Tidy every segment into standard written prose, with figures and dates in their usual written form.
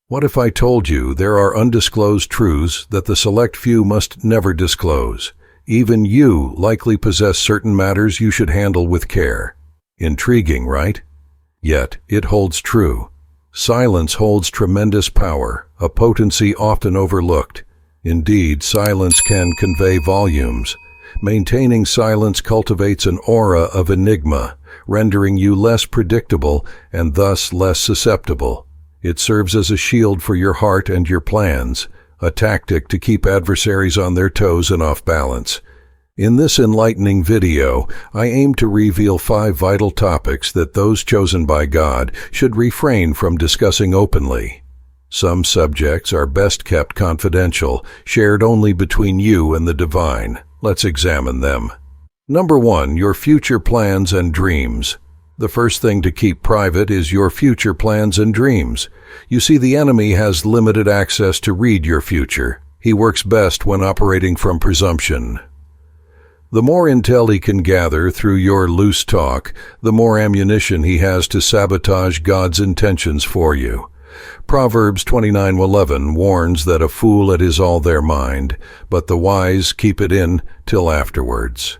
What if I told you there are undisclosed truths that the select few must never disclose? Even you likely possess certain matters you should handle with care. Intriguing, right? Yet it holds true. Silence holds tremendous power, a potency often overlooked. Indeed, silence can convey volumes. Maintaining silence cultivates an aura of enigma, rendering you less predictable and thus less susceptible. It serves as a shield for your heart and your plans, a tactic to keep adversaries on their toes and off balance. In this enlightening video, I aim to reveal 5 vital topics that those chosen by God should refrain from discussing openly. Some subjects are best kept confidential, shared only between you and the divine. Let's examine them. Number 1, your future plans and dreams. The first thing to keep private is your future plans and dreams. You see, the enemy has limited access to read your future. He works best when operating from presumption. The more intel he can gather through your loose talk, the more ammunition he has to sabotage God's intentions for you. Proverbs 29:11 warns that a fool it is all their mind, but the wise keep it in till afterwards.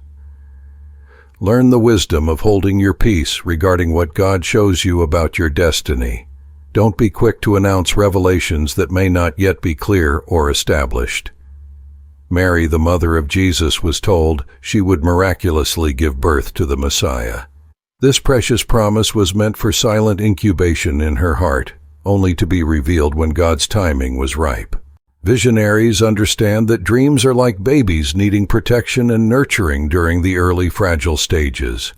Learn the wisdom of holding your peace regarding what God shows you about your destiny. Don't be quick to announce revelations that may not yet be clear or established. Mary, the mother of Jesus, was told she would miraculously give birth to the Messiah. This precious promise was meant for silent incubation in her heart, only to be revealed when God's timing was ripe. Visionaries understand that dreams are like babies needing protection and nurturing during the early fragile stages.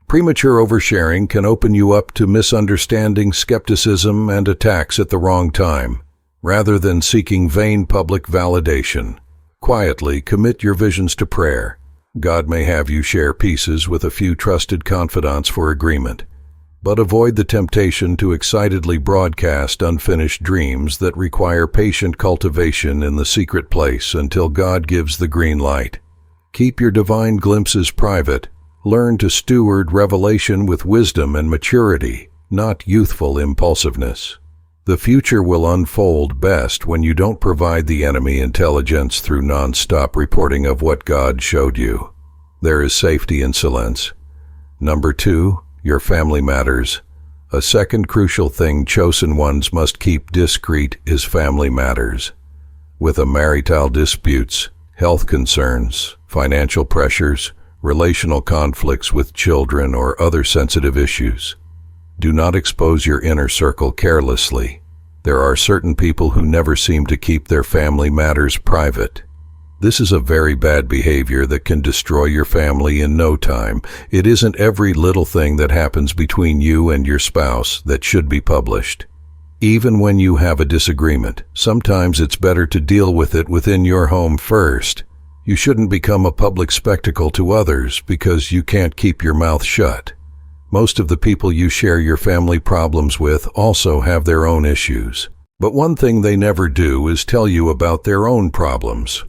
Premature oversharing can open you up to misunderstanding, skepticism, and attacks at the wrong time, rather than seeking vain public validation. Quietly commit your visions to prayer. God may have you share pieces with a few trusted confidants for agreement, but avoid the temptation to excitedly broadcast unfinished dreams that require patient cultivation in the secret place until God gives the green light. Keep your divine glimpses private. Learn to steward revelation with wisdom and maturity, not youthful impulsiveness. The future will unfold best when you don't provide the enemy intelligence through non-stop reporting of what God showed you. There is safety in silence. Number 2, your family matters. A second crucial thing chosen ones must keep discreet is family matters. With marital disputes, health concerns, financial pressures, relational conflicts with children, or other sensitive issues, do not expose your inner circle carelessly. There are certain people who never seem to keep their family matters private. This is a very bad behavior that can destroy your family in no time. It isn't every little thing that happens between you and your spouse that should be published. Even when you have a disagreement, sometimes it's better to deal with it within your home first. You shouldn't become a public spectacle to others because you can't keep your mouth shut. Most of the people you share your family problems with also have their own issues. But one thing they never do is tell you about their own problems.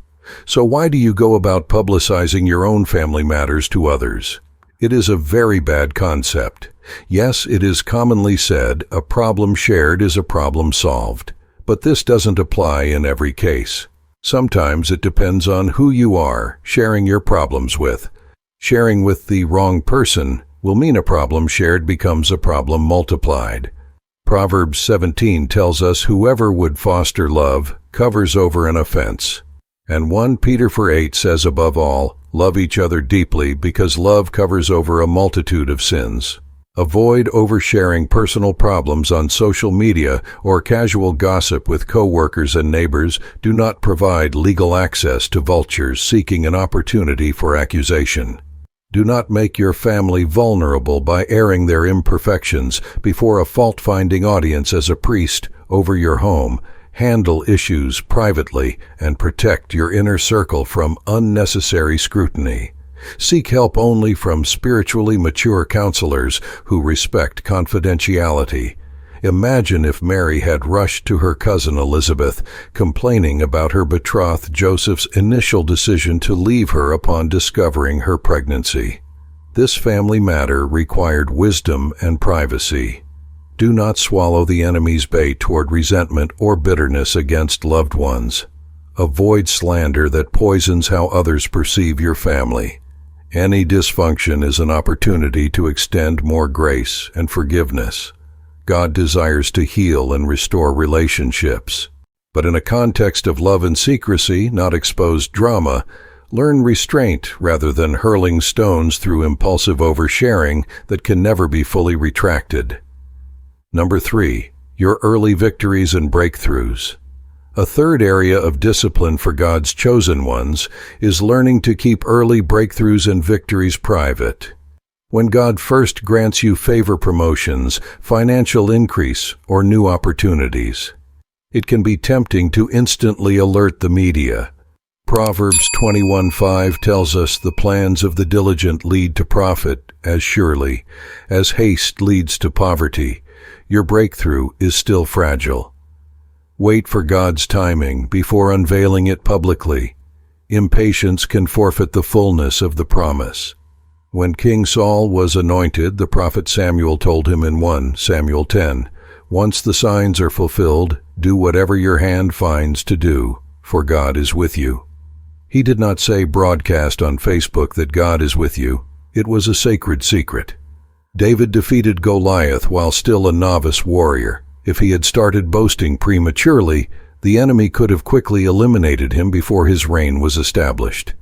So why do you go about publicizing your own family matters to others? It is a very bad concept. Yes, it is commonly said, a problem shared is a problem solved. But this doesn't apply in every case. Sometimes it depends on who you are sharing your problems with. Sharing with the wrong person will mean a problem shared becomes a problem multiplied. Proverbs 17 tells us whoever would foster love covers over an offense. And 1 Peter 4:8 says above all, love each other deeply because love covers over a multitude of sins. Avoid oversharing personal problems on social media or casual gossip with coworkers and neighbors. Do not provide legal access to vultures seeking an opportunity for accusation. Do not make your family vulnerable by airing their imperfections before a fault-finding audience as a priest over your home. Handle issues privately and protect your inner circle from unnecessary scrutiny. Seek help only from spiritually mature counselors who respect confidentiality. Imagine if Mary had rushed to her cousin Elizabeth, complaining about her betrothed Joseph's initial decision to leave her upon discovering her pregnancy. This family matter required wisdom and privacy. Do not swallow the enemy's bait toward resentment or bitterness against loved ones. Avoid slander that poisons how others perceive your family. Any dysfunction is an opportunity to extend more grace and forgiveness. God desires to heal and restore relationships. But in a context of love and secrecy, not exposed drama, learn restraint rather than hurling stones through impulsive oversharing that can never be fully retracted. Number 3, your early victories and breakthroughs. A third area of discipline for God's chosen ones is learning to keep early breakthroughs and victories private. When God first grants you favor, promotions, financial increase, or new opportunities, it can be tempting to instantly alert the media. Proverbs 21:5 tells us the plans of the diligent lead to profit as surely as haste leads to poverty. Your breakthrough is still fragile. Wait for God's timing before unveiling it publicly. Impatience can forfeit the fullness of the promise. When King Saul was anointed, the prophet Samuel told him in 1 Samuel 10, "Once the signs are fulfilled, do whatever your hand finds to do, for God is with you." He did not say broadcast on Facebook that God is with you. It was a sacred secret. David defeated Goliath while still a novice warrior. If he had started boasting prematurely, the enemy could have quickly eliminated him before his reign was established.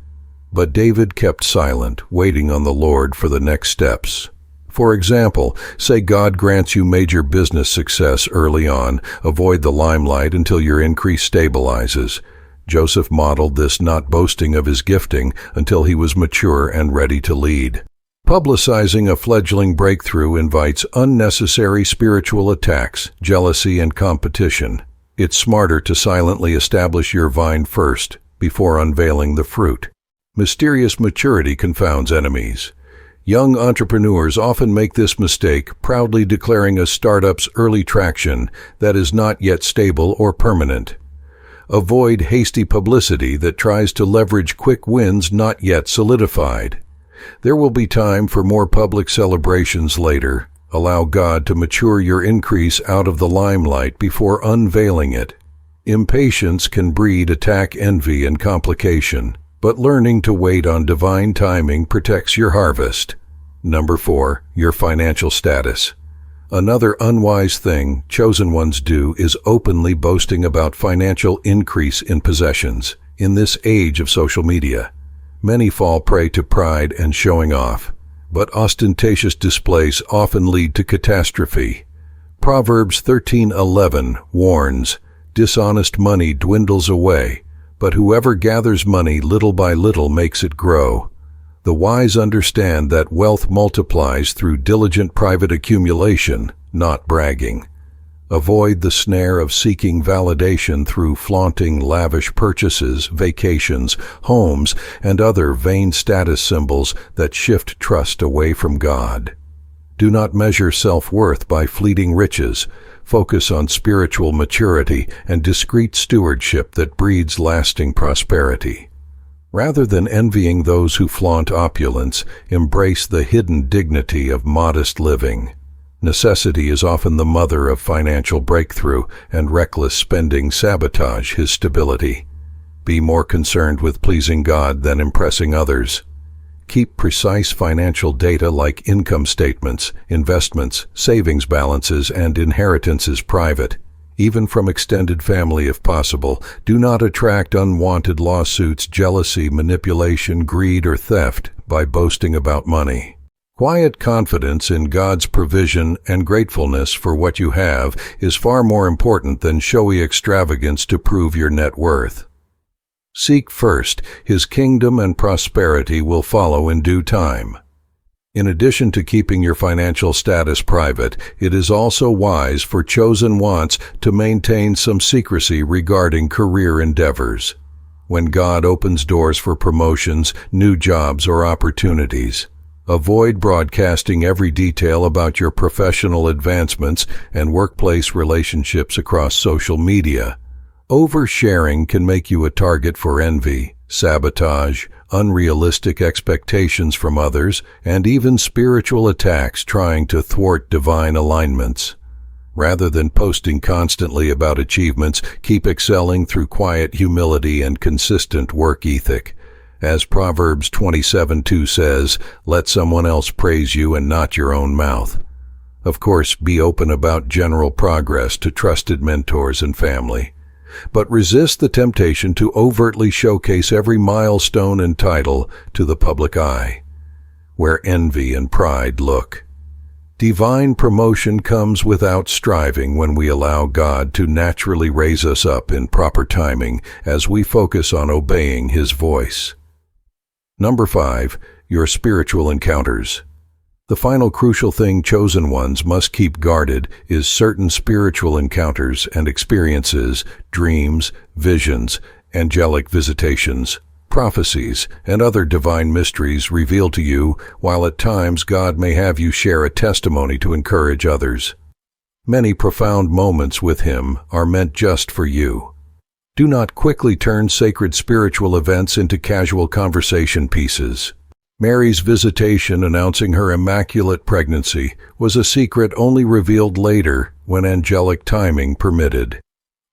But David kept silent, waiting on the Lord for the next steps. For example, say God grants you major business success early on. Avoid the limelight until your increase stabilizes. Joseph modeled this, not boasting of his gifting until he was mature and ready to lead. Publicizing a fledgling breakthrough invites unnecessary spiritual attacks, jealousy, and competition. It's smarter to silently establish your vine first, before unveiling the fruit. Mysterious maturity confounds enemies. Young entrepreneurs often make this mistake, proudly declaring a startup's early traction that is not yet stable or permanent. Avoid hasty publicity that tries to leverage quick wins not yet solidified. There will be time for more public celebrations later. Allow God to mature your increase out of the limelight before unveiling it. Impatience can breed attack, envy, and complication, but learning to wait on divine timing protects your harvest. Number 4, your financial status. Another unwise thing chosen ones do is openly boasting about financial increase in possessions. In this age of social media, many fall prey to pride and showing off, but ostentatious displays often lead to catastrophe. Proverbs 13:11 warns, "Dishonest money dwindles away, but whoever gathers money little by little makes it grow." The wise understand that wealth multiplies through diligent private accumulation, not bragging. Avoid the snare of seeking validation through flaunting lavish purchases, vacations, homes, and other vain status symbols that shift trust away from God. Do not measure self-worth by fleeting riches. Focus on spiritual maturity and discreet stewardship that breeds lasting prosperity. Rather than envying those who flaunt opulence, embrace the hidden dignity of modest living. Necessity is often the mother of financial breakthrough, and reckless spending sabotage his stability. Be more concerned with pleasing God than impressing others. Keep precise financial data like income statements, investments, savings balances, and inheritances private, even from extended family if possible. Do not attract unwanted lawsuits, jealousy, manipulation, greed, or theft by boasting about money. Quiet confidence in God's provision and gratefulness for what you have is far more important than showy extravagance to prove your net worth. Seek first His kingdom, and prosperity will follow in due time. In addition to keeping your financial status private, it is also wise for chosen ones to maintain some secrecy regarding career endeavors. When God opens doors for promotions, new jobs, or opportunities, avoid broadcasting every detail about your professional advancements and workplace relationships across social media. Oversharing can make you a target for envy, sabotage, unrealistic expectations from others, and even spiritual attacks trying to thwart divine alignments. Rather than posting constantly about achievements, keep excelling through quiet humility and consistent work ethic. As Proverbs 27:2 says, let someone else praise you and not your own mouth. Of course, be open about general progress to trusted mentors and family. But resist the temptation to overtly showcase every milestone and title to the public eye, where envy and pride look. Divine promotion comes without striving when we allow God to naturally raise us up in proper timing as we focus on obeying His voice. Number 5, your spiritual encounters. The final crucial thing chosen ones must keep guarded is certain spiritual encounters and experiences, dreams, visions, angelic visitations, prophecies, and other divine mysteries revealed to you, while at times God may have you share a testimony to encourage others. Many profound moments with Him are meant just for you. Do not quickly turn sacred spiritual events into casual conversation pieces. Mary's visitation announcing her immaculate pregnancy was a secret only revealed later when angelic timing permitted.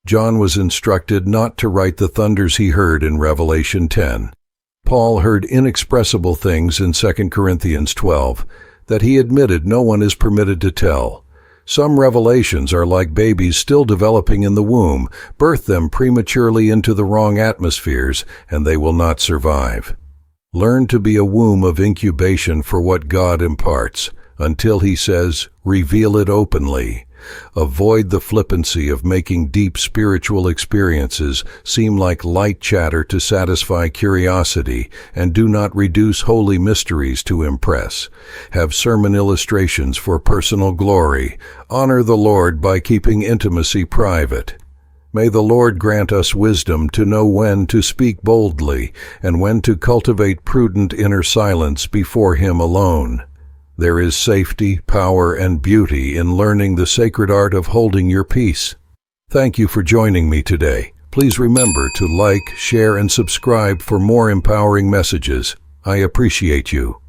John was instructed not to write the thunders he heard in Revelation 10. Paul heard inexpressible things in 2 Corinthians 12 that he admitted no one is permitted to tell. Some revelations are like babies still developing in the womb. Birth them prematurely into the wrong atmospheres, and they will not survive. Learn to be a womb of incubation for what God imparts, until He says, reveal it openly. Avoid the flippancy of making deep spiritual experiences seem like light chatter to satisfy curiosity, and do not reduce holy mysteries to impress. Have sermon illustrations for personal glory. Honor the Lord by keeping intimacy private. May the Lord grant us wisdom to know when to speak boldly and when to cultivate prudent inner silence before Him alone. There is safety, power, and beauty in learning the sacred art of holding your peace. Thank you for joining me today. Please remember to like, share, and subscribe for more empowering messages. I appreciate you.